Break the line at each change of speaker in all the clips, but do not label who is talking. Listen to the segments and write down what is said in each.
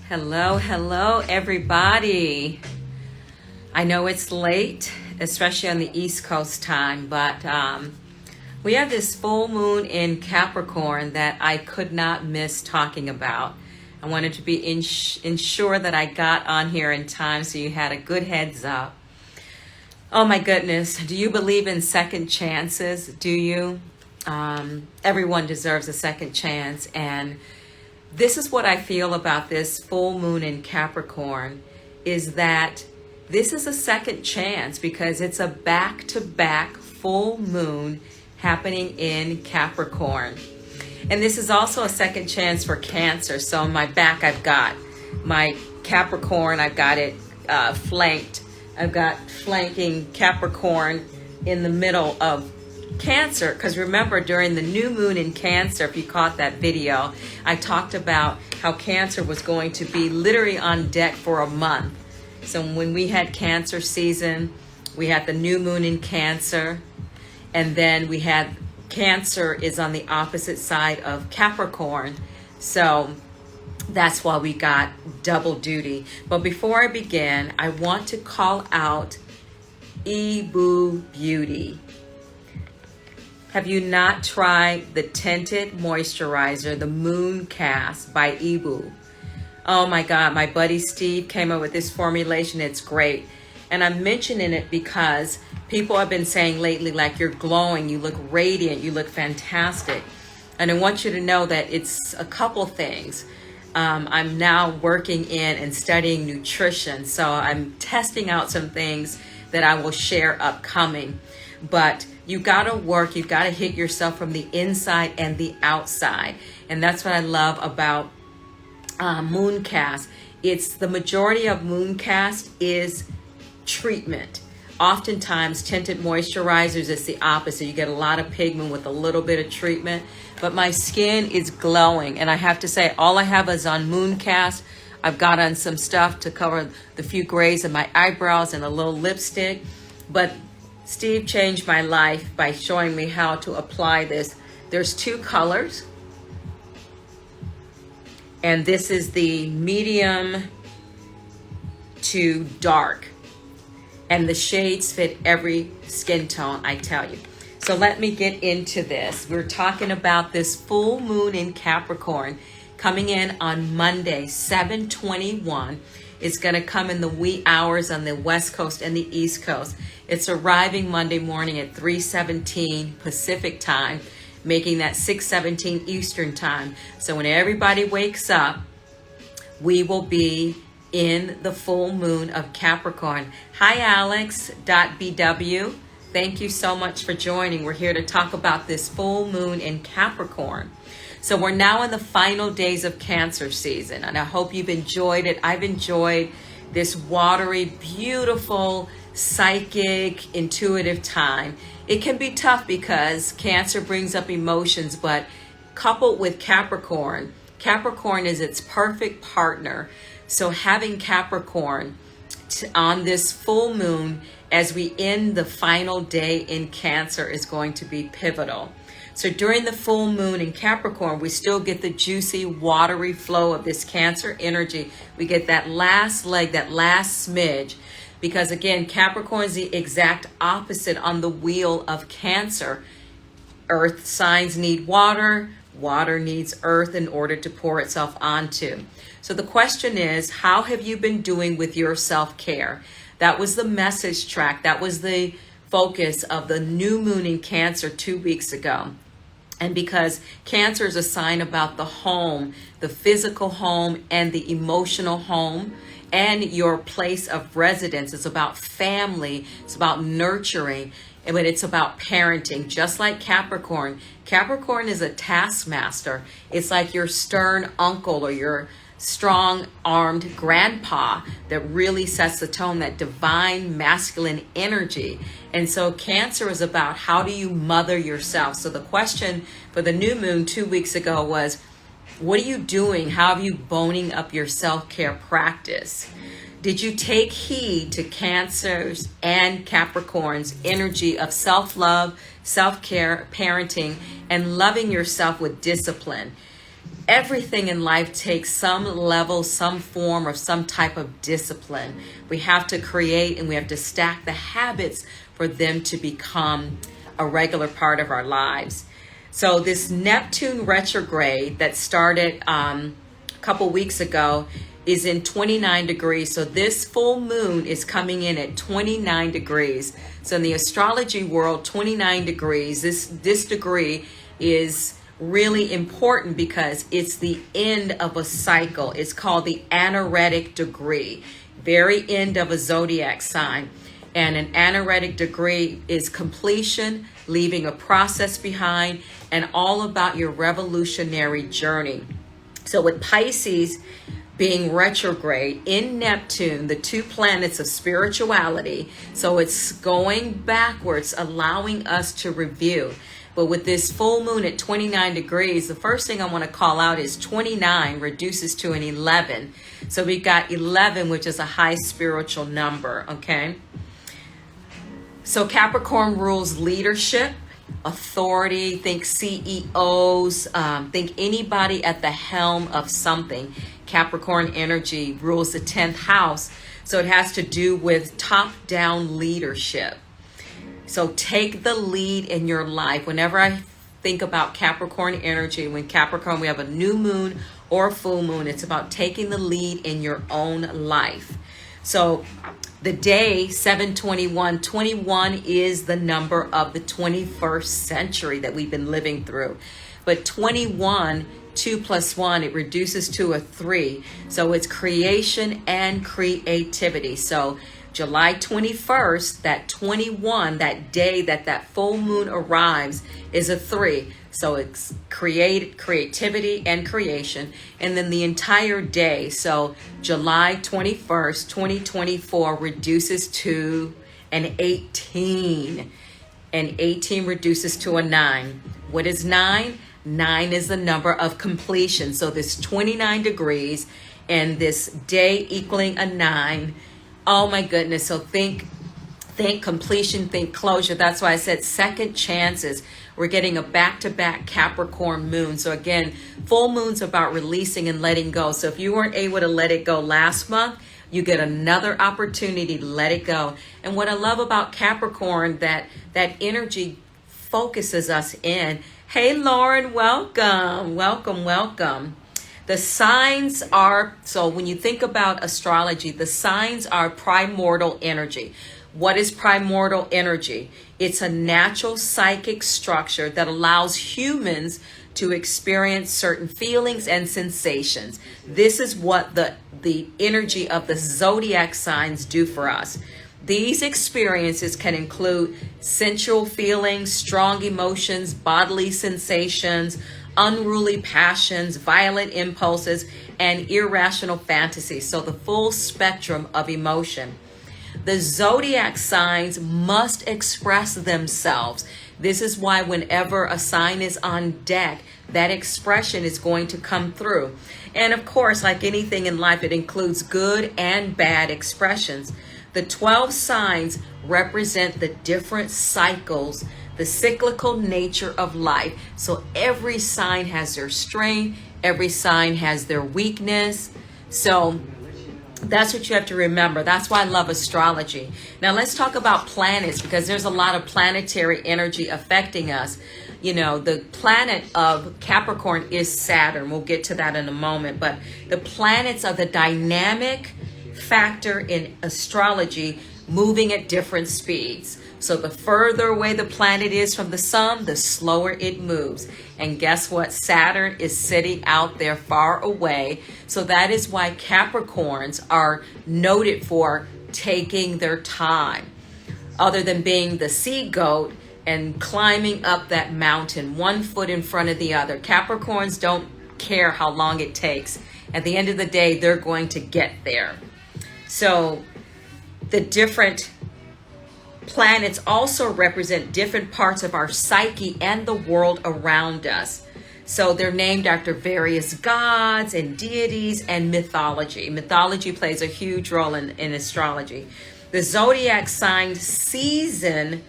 Hello, everybody. I know it's late, especially on the East Coast time, but we have this full moon in Capricorn that I could not miss talking about. I wanted to be ensure that I got on here in time so you had a good heads up. Oh my goodness, do you believe in second chances? Do you? Everyone deserves a second chance, and this is what I feel about this full moon in Capricorn, is that this is a second chance because it's a back-to-back full moon happening in Capricorn. And this is also a second chance for Cancer. So on my back, I've got my Capricorn, I've got it flanked. I've got flanking Capricorn in the middle of Cancer, because remember, during the new moon in Cancer, if you caught that video, I talked about how Cancer was going to be literally on deck for a month. So when we had Cancer season, we had the new moon in Cancer, and then we had Cancer is on the opposite side of Capricorn. So that's why we got double duty. But before I begin, I want to call out Ebu Beauty. Have you not tried the tinted moisturizer, the Moon Cast by Ebu? Oh my God, my buddy Steve came up with this formulation. It's great. And I'm mentioning it because people have been saying lately, like, you're glowing, you look radiant, you look fantastic. And I want you to know that it's a couple things. I'm now working in and studying nutrition. So I'm testing out some things that I will share upcoming. But you gotta work, you gotta hit yourself from the inside and the outside. And that's what I love about Mooncast. It's the majority of Mooncast is treatment. Oftentimes tinted moisturizers is the opposite. You get a lot of pigment with a little bit of treatment. But my skin is glowing, and I have to say, all I have is on Mooncast. I've got on some stuff to cover the few grays in my eyebrows and a little lipstick. But Steve changed my life by showing me how to apply this. There's two colors, and this is the medium to dark, and the shades fit every skin tone, I tell you. So let me get into this. We're talking about this full moon in Capricorn coming in on Monday, 7/21. It's going to come in the wee hours on the West Coast and the East Coast. It's arriving Monday morning at 3:17 Pacific time, making that 6:17 Eastern time. So when everybody wakes up, we will be in the full moon of Capricorn. Hi, Alex.bw. Thank you so much for joining. We're here to talk about this full moon in Capricorn. So we're now in the final days of Cancer season, and I hope you've enjoyed it. I've enjoyed this watery, beautiful, psychic, intuitive time. It can be tough because Cancer brings up emotions, but coupled with Capricorn, Capricorn is its perfect partner. So having Capricorn on this full moon as we end the final day in Cancer is going to be pivotal. So during the full moon in Capricorn, we still get the juicy, watery flow of this Cancer energy. We get that last leg, that last smidge, because again, Capricorn is the exact opposite on the wheel of Cancer. Earth signs need water. Water needs earth in order to pour itself onto. So the question is, how have you been doing with your self-care? That was the message track. That was the focus of the new moon in Cancer 2 weeks ago. And because Cancer is a sign about the home, the physical home and the emotional home and your place of residence. It's about family. It's about nurturing. But it's about parenting, just like Capricorn. Capricorn is a taskmaster. It's like your stern uncle or your strong-armed grandpa that really sets the tone, that divine masculine energy. And so Cancer is about how do you mother yourself. So the question for the new moon 2 weeks ago was, what are you doing? How have you boning up your self-care practice? Did you take heed to Cancer's and Capricorn's energy of self-love, self-care, parenting, and loving yourself with discipline? Everything in life takes some level, some form, or some type of discipline. We have to create and we have to stack the habits for them to become a regular part of our lives. So this Neptune retrograde that started a couple weeks ago is in 29 degrees. So this full moon is coming in at 29 degrees. So in the astrology world, 29 degrees, this degree is really important because it's the end of a cycle. It's called the anaretic degree, very end of a zodiac sign. And an anaretic degree is completion, leaving a process behind, and all about your revolutionary journey. So with Pisces being retrograde in Neptune, the two planets of spirituality, so it's going backwards, allowing us to review. But with this full moon at 29 degrees, the first thing I want to call out is 29 reduces to an 11. So we've got 11, which is a high spiritual number, okay? So Capricorn rules leadership, authority, think CEOs, think anybody at the helm of something. Capricorn energy rules the 10th house. So it has to do with top-down leadership. So take the lead in your life. Whenever I think about Capricorn energy, when Capricorn, we have a new moon or a full moon, it's about taking the lead in your own life. So the day 7/21, 21 is the number of the 21st century that we've been living through. But 21, 2 plus 1, it reduces to a 3. So it's creation and creativity. So July 21st, that 21, that day that full moon arrives, is a 3. So it's creativity and creation. And then the entire day, so July 21st, 2024 reduces to an 18. And 18 reduces to a 9. What is 9? 9 is the number of completion. So this 29 degrees and this day equaling a 9. Oh my goodness. So think completion, think closure. That's why I said second chances. We're getting a back-to-back Capricorn moon. So again, full moon's about releasing and letting go. So if you weren't able to let it go last month, you get another opportunity to let it go. And what I love about Capricorn, that energy focuses us in. Hey, Lauren, welcome, welcome, welcome. The signs are, so when you think about astrology, the signs are primordial energy. What is primordial energy? It's a natural psychic structure that allows humans to experience certain feelings and sensations. This is what the energy of the zodiac signs do for us. These experiences can include sensual feelings, strong emotions, bodily sensations, unruly passions, violent impulses, and irrational fantasies. So the full spectrum of emotion. The zodiac signs must express themselves. This is why whenever a sign is on deck, that expression is going to come through. And of course, like anything in life, it includes good and bad expressions. The 12 signs represent the different cycles, the cyclical nature of life. So every sign has their strength, every sign has their weakness. So that's what you have to remember. That's why I love astrology. Now let's talk about planets, because there's a lot of planetary energy affecting us. You know, the planet of Capricorn is Saturn. We'll get to that in a moment. But the planets are the dynamic factor in astrology, moving at different speeds. So the further away the planet is from the sun, the slower it moves. And guess what? Saturn is sitting out there far away. So that is why Capricorns are noted for taking their time. Other than being the sea goat and climbing up that mountain, one foot in front of the other. Capricorns don't care how long it takes. At the end of the day, they're going to get there. So the different planets also represent different parts of our psyche and the world around us. So they're named after various gods and deities and mythology. Mythology plays a huge role in astrology. The zodiac sign season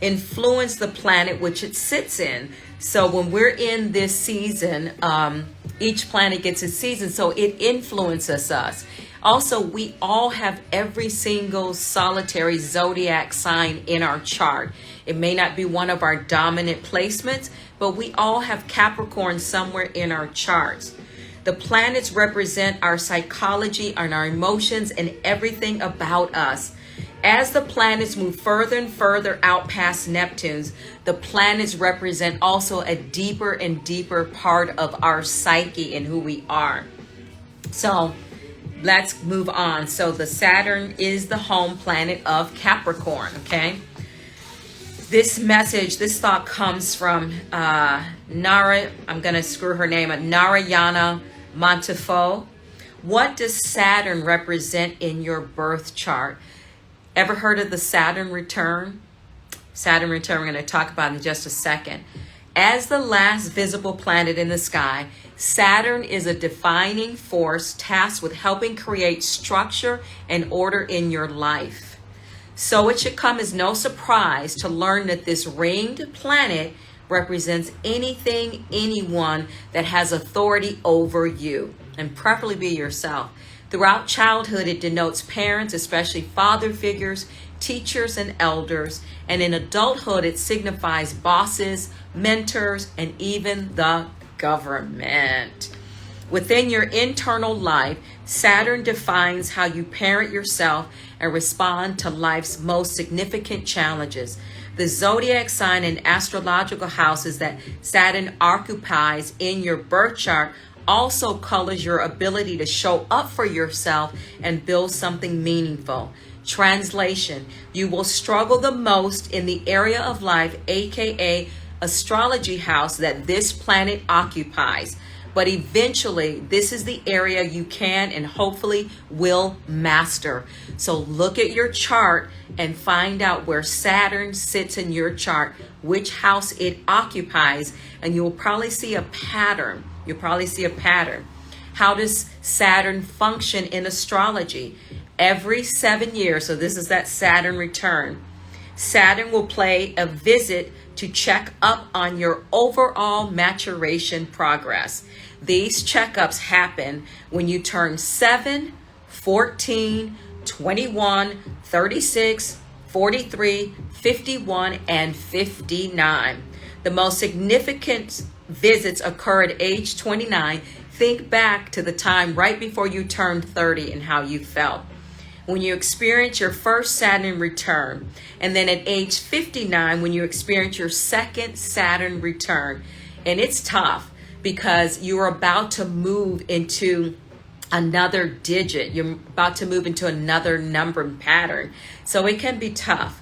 influence the planet which it sits in. So when we're in this season, each planet gets a season, so it influences us. Also, we all have every single solitary zodiac sign in our chart. It may not be one of our dominant placements, but we all have Capricorn somewhere in our charts. The planets represent our psychology and our emotions and everything about us. As the planets move further and further out past Neptune's, the planets represent also a deeper and deeper part of our psyche and who we are. So let's move on. So the Saturn is the home planet of Capricorn, okay? This message, this thought comes from Nara, I'm going to screw her name up, Narayana Montefo. What does Saturn represent in your birth chart? Ever heard of the Saturn return? Saturn return, we're going to talk about in just a second. As the last visible planet in the sky, Saturn is a defining force tasked with helping create structure and order in your life. So it should come as no surprise to learn that this ringed planet represents anything, anyone that has authority over you, and preferably be yourself. Throughout childhood, it denotes parents, especially father figures, teachers, and elders. And in adulthood, it signifies bosses, mentors, and even the government. Within your internal life, Saturn defines how you parent yourself and respond to life's most significant challenges. The zodiac sign and astrological houses that Saturn occupies in your birth chart also colors your ability to show up for yourself and build something meaningful. Translation: you will struggle the most in the area of life, aka astrology house, that this planet occupies. But eventually, this is the area you can and hopefully will master. So look at your chart and find out where Saturn sits in your chart, which house it occupies, and you will probably see a pattern. You'll probably see a pattern. How does Saturn function in astrology? Every 7 years, so this is that Saturn return, Saturn will pay a visit to check up on your overall maturation progress. These checkups happen when you turn 7, 14, 21, 36, 43, 51, and 59. The most significant visits occur at age 29. Think back to the time right before you turned 30 and how you felt. When you experience your first Saturn return, and then at age 59 when you experience your second Saturn return. And it's tough because you're about to move into another digit. You're about to move into another number pattern. So it can be tough.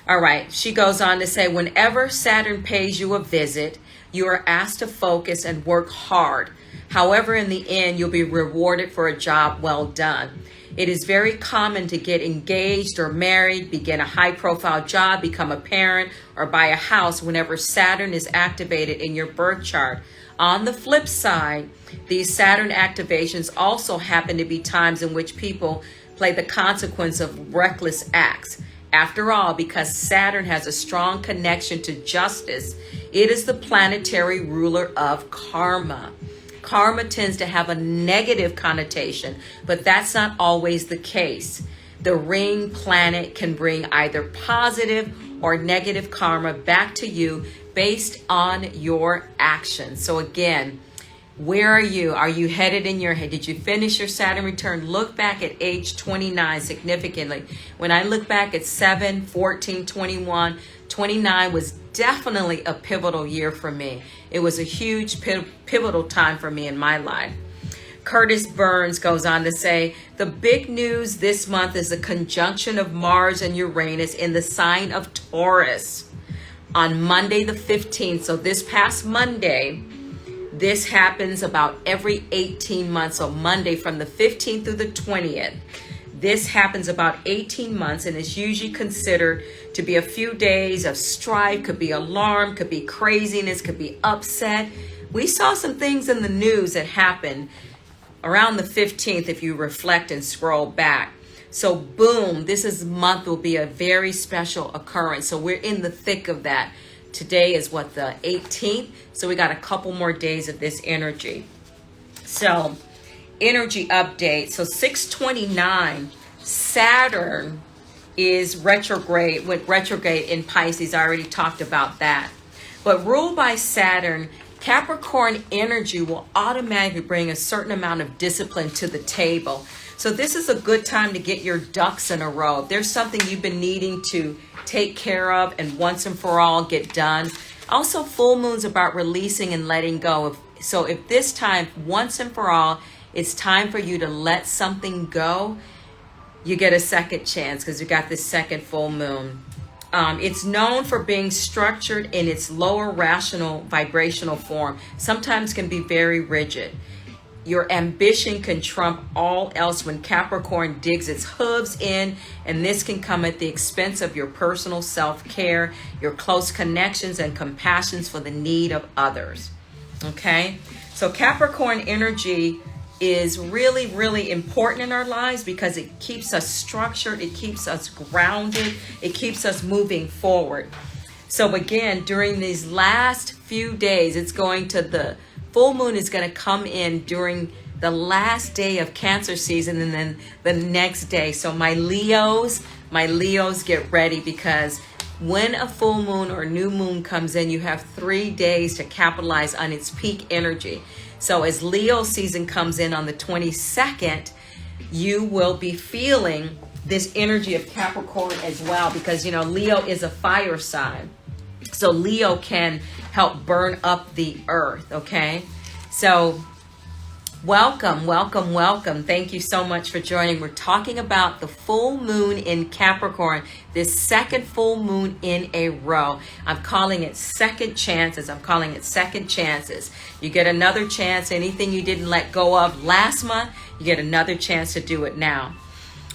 All right, she goes on to say, whenever Saturn pays you a visit, you are asked to focus and work hard. However, in the end, you'll be rewarded for a job well done. It is very common to get engaged or married, begin a high-profile job, become a parent, or buy a house whenever Saturn is activated in your birth chart. On the flip side, these Saturn activations also happen to be times in which people play the consequence of reckless acts. After all, because Saturn has a strong connection to justice, it is the planetary ruler of karma. Karma tends to have a negative connotation, but that's not always the case. The ring planet can bring either positive or negative karma back to you based on your actions. So again, where are you? Are you headed in your head? Did you finish your Saturn return? Look back at age 29 significantly. When I look back at 7, 14, 21, 29 was definitely a pivotal year for me. It was a huge pivotal time for me in my life. Curtis Burns goes on to say, the big news this month is the conjunction of Mars and Uranus in the sign of Taurus on Monday the 15th. So this past Monday, this happens about every 18 months. So Monday from the 15th through the 20th. This happens about 18 months and is usually considered to be a few days of strife, could be alarm, could be craziness, could be upset. We saw some things in the news that happened around the 15th if you reflect and scroll back. So boom, month will be a very special occurrence. So we're in the thick of that. Today is what, the 18th? So we got a couple more days of this energy. So energy update. So 629, Saturn is retrograde, went retrograde in Pisces. I already talked about that. But ruled by Saturn, Capricorn energy will automatically bring a certain amount of discipline to the table. So this is a good time to get your ducks in a row. If there's something you've been needing to take care of and once and for all get done. Also, full moon's about releasing and letting go. So if this time, once and for all, it's time for you to let something go, you get a second chance because you got this second full moon. It's known for being structured in its lower rational vibrational form. Sometimes can be very rigid. Your ambition can trump all else when Capricorn digs its hooves in, and this can come at the expense of your personal self-care, your close connections, and compassions for the need of others. Okay? So Capricorn energy is really, really important in our lives because it keeps us structured, it keeps us grounded, it keeps us moving forward. So again, during these last few days, the full moon is going to come in during the last day of Cancer season and then the next day. So my Leos, get ready, because when a full moon or new moon comes in, you have 3 days to capitalize on its peak energy. So as Leo season comes in on the 22nd, you will be feeling this energy of Capricorn as well, because, Leo is a fire sign. So Leo can help burn up the earth, okay? So welcome. Thank you so much for joining. We're talking about the full moon in Capricorn, this second full moon in a row. I'm calling it second chances. You get another chance. Anything you didn't let go of last month, you get another chance to do it now.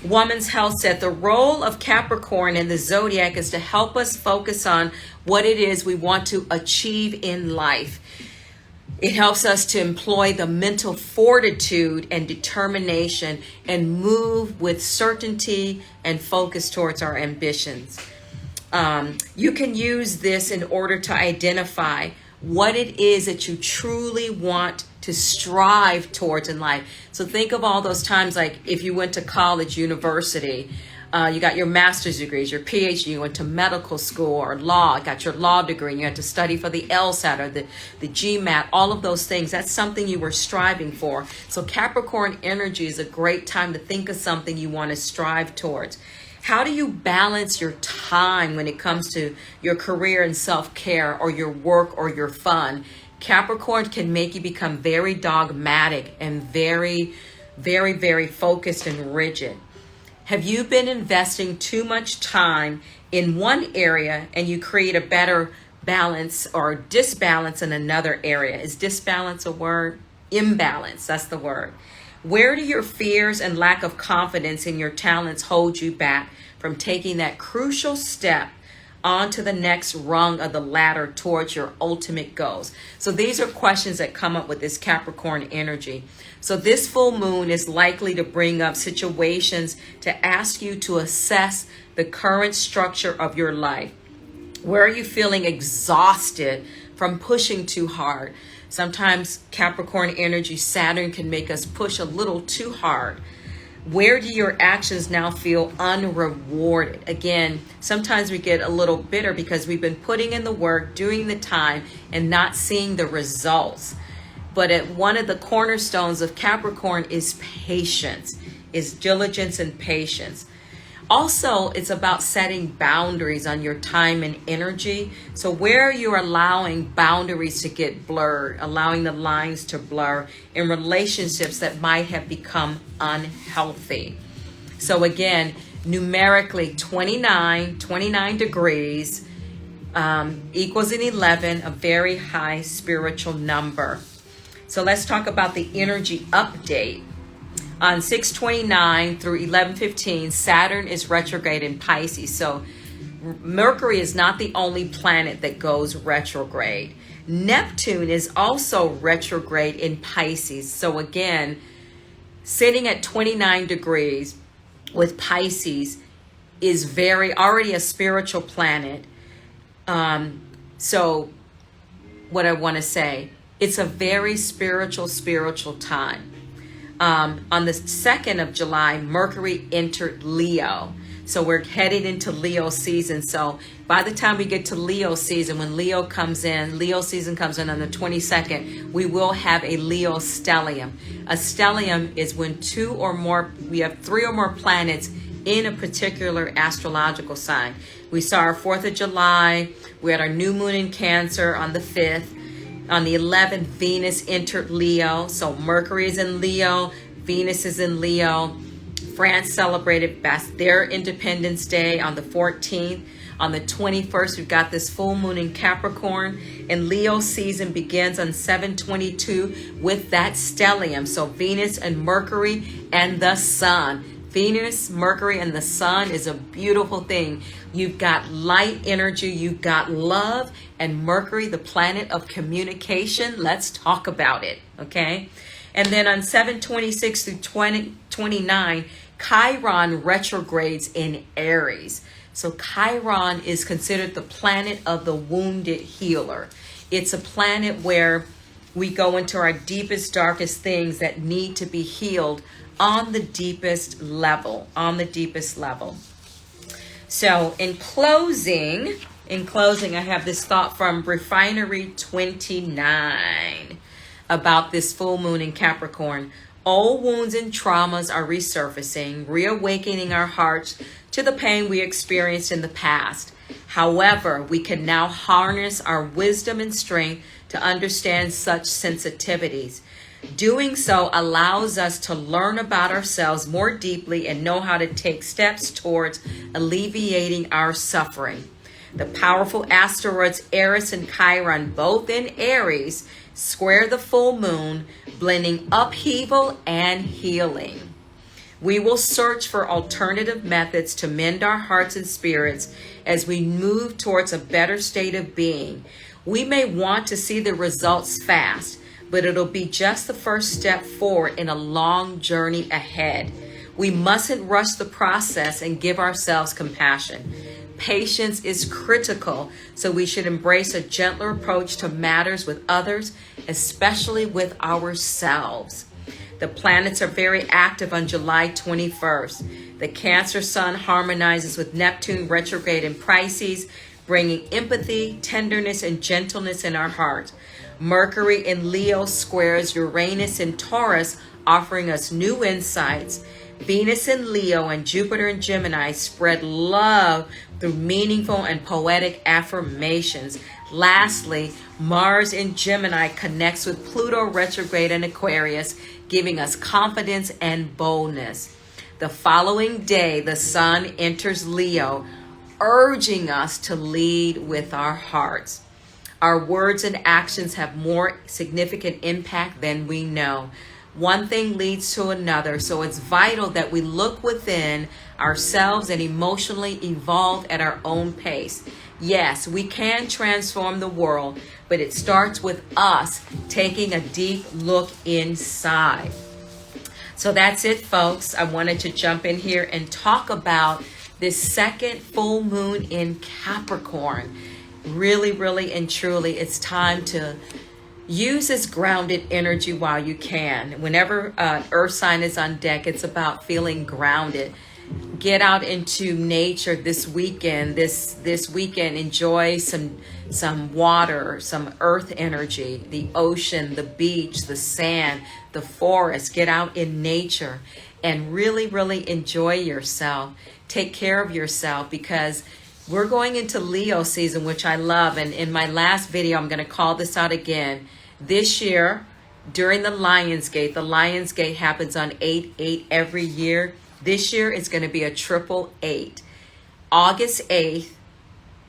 Woman's Health said the role of Capricorn in the zodiac is to help us focus on what it is we want to achieve in life. It helps us to employ the mental fortitude and determination and move with certainty and focus towards our ambitions. You can use this in order to identify what it is that you truly want to strive towards in life. So think of all those times, like if you went to college, university, you got your master's degrees, your PhD, you went to medical school or law, got your law degree, and you had to study for the LSAT or the GMAT, all of those things. That's something you were striving for. So Capricorn energy is a great time to think of something you want to strive towards. How do you balance your time when it comes to your career and self-care, or your work or your fun? Capricorn can make you become very dogmatic and very, very, very focused and rigid. Have you been investing too much time in one area and you create a better balance or disbalance in another area? Is disbalance a word? Imbalance, that's the word. Where do your fears and lack of confidence in your talents hold you back from taking that crucial step on to the next rung of the ladder towards your ultimate goals? So these are questions that come up with this Capricorn energy. So this full moon is likely to bring up situations to ask you to assess the current structure of your life. Where are you feeling exhausted from pushing too hard? Sometimes Capricorn energy, Saturn, can make us push a little too hard. Where do your actions now feel unrewarded? Again, sometimes we get a little bitter because we've been putting in the work, doing the time, and not seeing the results. But one of the cornerstones of Capricorn is patience, is diligence and patience. Also, it's about setting boundaries on your time and energy. So where you're allowing boundaries to get blurred, allowing the lines to blur in relationships that might have become unhealthy. So again, numerically 29 degrees equals an 11, a very high spiritual number. So let's talk about the energy update. On 6/29 through 11/15, Saturn is retrograde in Pisces. So Mercury is not the only planet that goes retrograde. Neptune is also retrograde in Pisces. So again, sitting at 29 degrees, with Pisces is already a spiritual planet. So what I want to say, it's a very spiritual time. On the 2nd of July, Mercury entered Leo. So we're headed into Leo season. So by the time we get to Leo season, when Leo season comes in on the 22nd, we will have a Leo stellium. A stellium is when we have 3 or more planets in a particular astrological sign. We saw our 4th of July. We had our new moon in Cancer on the 5th. On the 11th, Venus entered Leo. So Mercury is in Leo, Venus is in Leo. France celebrated their Independence Day on the 14th. On the 21st, we've got this full moon in Capricorn. And Leo season begins on 7/22 with that stellium. So Venus and Mercury and the Sun. Venus, Mercury, and the Sun is a beautiful thing. You've got light energy, you've got love, and Mercury, the planet of communication. Let's talk about it, okay? And then on 7/26 through 2029, Chiron retrogrades in Aries. So Chiron is considered the planet of the wounded healer. It's a planet where we go into our deepest, darkest things that need to be healed on the deepest level, So in closing, I have this thought from Refinery 29 about this full moon in Capricorn. Old wounds and traumas are resurfacing, reawakening our hearts to the pain we experienced in the past. However, we can now harness our wisdom and strength to understand such sensitivities. Doing so allows us to learn about ourselves more deeply and know how to take steps towards alleviating our suffering. The powerful asteroids Eris and Chiron, both in Aries, square the full moon, blending upheaval and healing. We will search for alternative methods to mend our hearts and spirits as we move towards a better state of being. We may want to see the results fast, but it'll be just the first step forward in a long journey ahead. We mustn't rush the process and give ourselves compassion. Patience is critical, so we should embrace a gentler approach to matters with others, especially with ourselves. The planets are very active on July 21st. The Cancer Sun harmonizes with Neptune retrograde in Pisces, bringing empathy, tenderness, and gentleness in our hearts. Mercury in Leo squares Uranus in Taurus, offering us new insights. Venus in Leo and Jupiter in Gemini spread love through meaningful and poetic affirmations. Lastly, Mars in Gemini connects with Pluto retrograde in Aquarius, giving us confidence and boldness. The following day, the Sun enters Leo, urging us to lead with our hearts. Our words and actions have more significant impact than we know. One thing leads to another, so it's vital that we look within ourselves and emotionally evolve at our own pace. Yes, we can transform the world, but it starts with us taking a deep look inside. So that's it, folks. I wanted to jump in here and talk about this second full moon in Capricorn. Really, really, and truly, it's time to use this grounded energy while you can. Whenever earth sign is on deck, it's about feeling grounded. Get out into nature this weekend. This weekend, enjoy some water, some earth energy, the ocean, the beach, the sand, the forest. Get out in nature and really, really enjoy yourself. Take care of yourself, because we're going into Leo season, which I love. And in my last video, I'm going to call this out again. This year, during the Lions Gate happens on 8/8 every year. This year, it's going to be a 888. August 8th,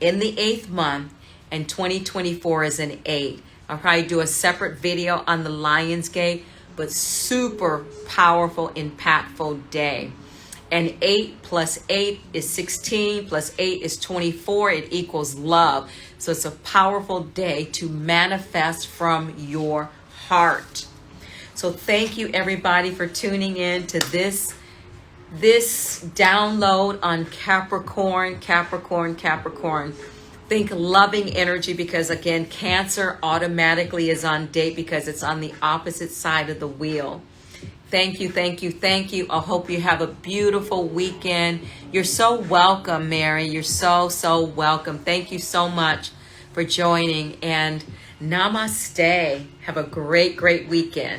in the 8th month, and 2024 is an 8. I'll probably do a separate video on the Lions Gate, but super powerful, impactful day. And 8 plus 8 is 16, plus 8 is 24. It equals love. So it's a powerful day to manifest from your heart. So thank you, everybody, for tuning in to this this download on Capricorn, Capricorn, Capricorn. Think loving energy, because again, Cancer automatically is on date because it's on the opposite side of the wheel. Thank you, thank you, thank you. I hope you have a beautiful weekend. You're so welcome, Mary. You're so, so welcome. Thank you so much for joining, and namaste. Have a great, great weekend.